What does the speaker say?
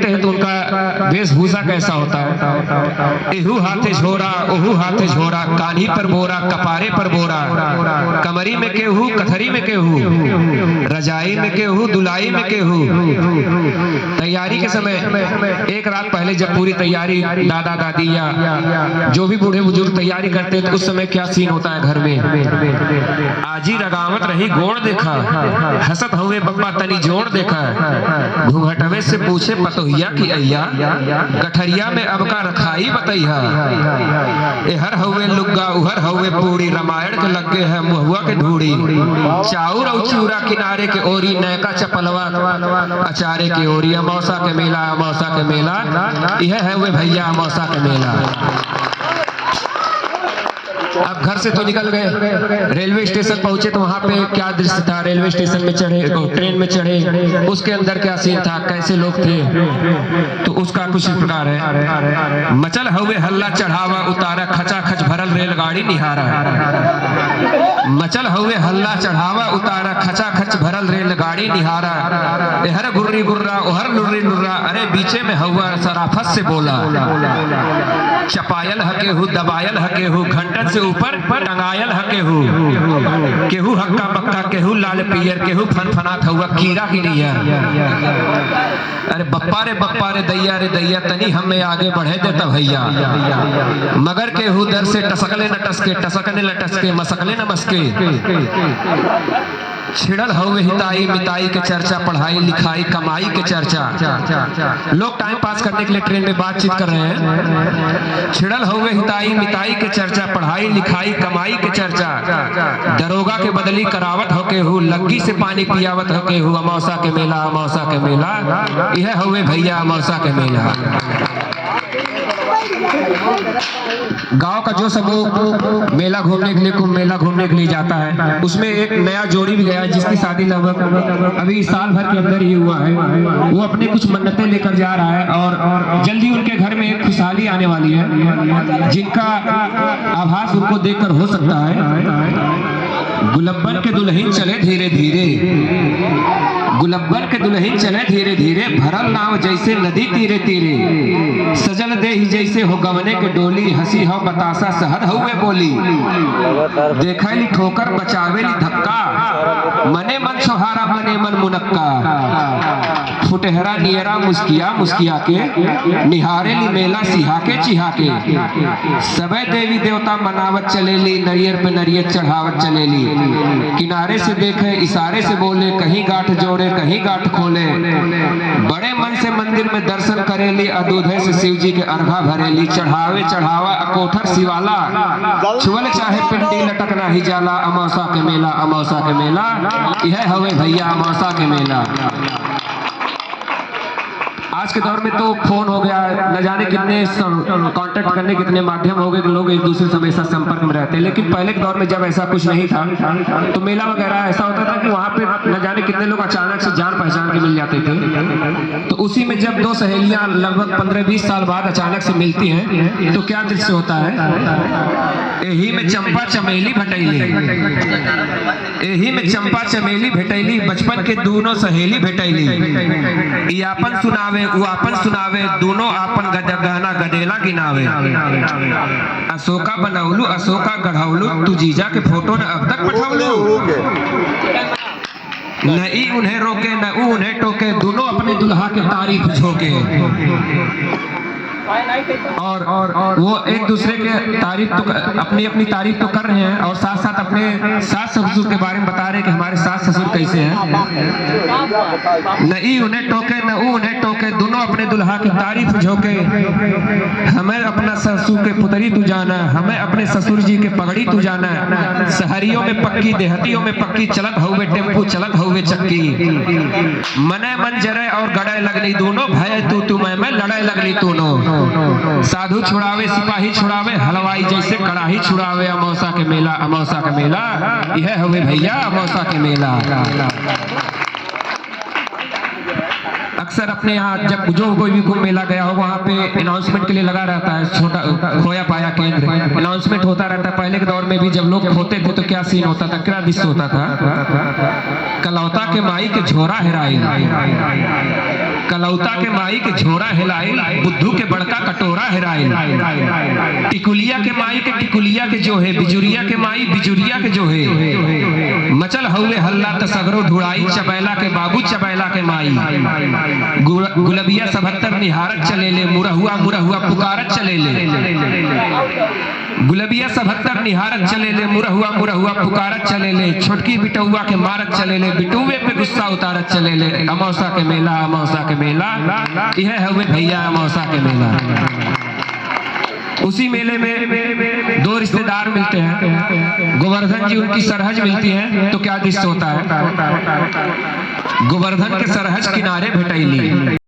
हैं तो उनका वेशभूषा कैसा होता है। एहू हाथे झोरा ओहू हाथे झोरा, कान्ही पर बोरा कपारे पर बोरा, कमरी में केहू कथरी में केहू, रजाई में केहू दुलाई में केहू। तैयारी के समय एक रात पहले जब पूरी तैयारी दादा दादी या जो भी बूढ़े बुजुर्ग तैयारी करते हैं तो उस समय क्या सीन होता है घर में। आजी रगावत रही गोड़ देखा, हसत हुए बब्बा तनी जोड़ देखा, घूंघटवे से पूछे पतोहिया की अय्या, गठरिया में अब का रखाई बतैया। हर हवे लुग्गा उहर हवे पूरी, रामायण के लगे है महुआ के ढूड़ी, चाउर और चूरा किनारे के ओरी, नैका चपलवा अचारे के ओरी। अमौसा के मेला अमौसा के मेला, यह है वे भैया अमौसा के मेला। अब घर से तो निकल गए, रेलवे स्टेशन पहुंचे तो वहां पे क्या दृश्य था। रेलवे स्टेशन में चढ़े, ट्रेन में चढ़े, उसके अंदर क्या सीन था, कैसे लोग थे, तो उसका कुछ इस प्रकार है। मचल हुए हल्ला चढ़ावा उतारा, खचा खच भरल रेलगाड़ी निहारा। मचल हुए हल्ला चढ़ावा उतारा, खचा खच भरल रेलगाड़ी निहारा। हर गुर्री गुर्रा ओहर लुर्री लुर्रा, अरे बीचे में हुआ सराफत से बोला। चपायल हके हु दबायल हके हु, घंटन से ऊपर टंगायल हके हु। केहू हक्का बक्का केहू लाल पियर, केहू फनफनात हुआ कीड़ा की नैया। अरे बप्पा रे दैया, तनी हमें आगे बढ़े देता भैया। मगर केहू दर से टसकले न टसके, टसकने न टसके, मसकले न मसके। छिड़ल हुए हिताई मिताई के चर्चा, पढ़ाई लिखाई कमाई के चर्चा। लोग टाइम पास करने के लिए ट्रेन में बातचीत कर रहे हैं। छिड़ल हुए हिताई मिताई के चर्चा, पढ़ाई लिखाई कमाई के चर्चा। दरोगा के बदली करावत होके हूँ, लग्गी से पानी पियावत होके हूँ। अमौसा के मेला अमौसा के मेला, यह हुए भैया अमौसा के मेला। गांव का जो समूह मेला घूमने के लिए कुंभ मेला घूमने के लिए जाता है, उसमें एक नया जोड़ी भी गया जिसकी शादी लगभग अभी साल भर के अंदर ही हुआ है। वो अपने कुछ मन्नतें लेकर जा रहा है और जल्दी उनके घर में एक खुशहाली आने वाली है, जिनका आभास उनको देखकर हो सकता है। गुलब्बन के दुल्हन चले धीरे धीरे, गुलब्बन के दुल्हन चले धीरे धीरे, भरल नाव जैसे नदी तीरे तीरे। सजल दे ही जैसे हो गवने के डोली, हंसी हो बतासा शहद हुए बोली। देखली ठोकर बचावेली धक्का, मने मन सोहारा मने मन मुनक्का। फुटहरा नियरा मुस्किया मुस्किया के, निहारेली मेला सिहा के चिहा के। सबे देवी देवता मनावत चलेली, नरियर पे नरियर चढ़ावत चलेली। किनारे से देखे इशारे से बोले, कहीं गांठ जोड़े कहीं गांठ खोले। बड़े मन से मंदिर में दर्शन करेली, अदूधे से शिव जी के अर्घा भरेली। चढ़ावे चढ़ावा अकोठर शिवाला, छुअल चाहे पिंडी लटकना ही जाला। अमौसा के मेला अमौसा के मेला, यह हवे भैया अमौसा के मेला। आज के दौर में तो फोन हो गया, न जाने कितने कांटेक्ट करने कितने माध्यम हो गए कि लोग एक दूसरे से हमेशा संपर्क में रहते हैं। लेकिन पहले के दौर में जब ऐसा कुछ नहीं था तो मेला वगैरह ऐसा होता था कि वहां पे न जाने कितने लोग अचानक से जान पहचान के मिल जाते थे। तो उसी में जब दो सहेलियां लगभग 15-20 साल बाद अचानक से मिलती हैं तो क्या दृश्य होता है। यही में चंपा चमेली भटैली, यही में चंपा चमेली भेटैली, बचपन के दोनों सहेली भेटैली। यापन सुनावे वो आपन सुनावे, दोनों आपन गहना गदेला गिनावे। अशोका बनौलू अशोका गढ़ौलू, तू जीजा के फोटो न अब तक पठावलू। न ई उन्हें रोके न ऊ उन्हें टोके, दोनों अपने दुल्हा के तारीफ झोंके। और वो एक दूसरे के तारीफ तो अपनी अपनी तारीफ तो कर रहे हैं और साथ साथ अपने सास ससुर के बारे में बता रहे हैं कि हमारे सास ससुर कैसे हैं। न ई उन्हें टोके न ऊ उन्हें टोके, दोनों अपने दुल्हा की तारीफ झोंके। हमें अपना ससुर के पुतरी तू जाना, हमें अपने ससुर जी के पगड़ी तू जाना। शहरियों में पक्की देहतियों में पक्की, चलत हुए टेम्पू चलत हुए चक्की। मने मन जरे और गड़े लगनी, दोनों भय तू मैं लड़ाई लगनी दोनों। साधु छुड़ावे सिपाही छुड़ावे, हलवाई जैसे कड़ाही छुड़ावे। अमौसा के मेला अमौसा का मेला, यह हुए भैया अमौसा के मेला। अक्सर अपने यहाँ जब जो कोई भी कुंभ मेला गया हो वहाँ पे अनाउंसमेंट के लिए लगा रहता है, छोटा खोया पाया केंद्र अनाउंसमेंट होता रहता है। पहले के दौर में भी जब लोग खोते थे तो क्या सीन होता था, क्या दृश्य होता था। कलौता के माई के झोरा हेराई, कलौता के माई के झोरा हिलाइल, बुद्धू के बड़का कटोरा हेराइल। टिकुलिया के माई के टिकुलिया के जो है, बिजुरिया के माई बिजुरिया के जो है। मचल हौले हल्ला त सगरो ढुड़ाई, चबैला के बाबू चबैला के माई। गुलबिया 77 निहारत चलेले, मुरहुआ मुरहुआ पुकारत चलेले। गुलबिया 77 निहारत चलेले, मुरहुआ मुरहुआ पुकारत चलेले। छोटकी बिटौआ के मारत चलेले, बिटुए पे गुस्सा उतारत चलेले। अमौसा के मेला, अमौसा के मेला, यह हुए भैया अमौसा के मेला। उसी मेले में दो रिश्तेदार मिलते हैं। गोवर्धन जी उनकी सरहज मिलती है, तो क्या दृश्य होता है। गोवर्धन के सरहज किनारे भेटैली।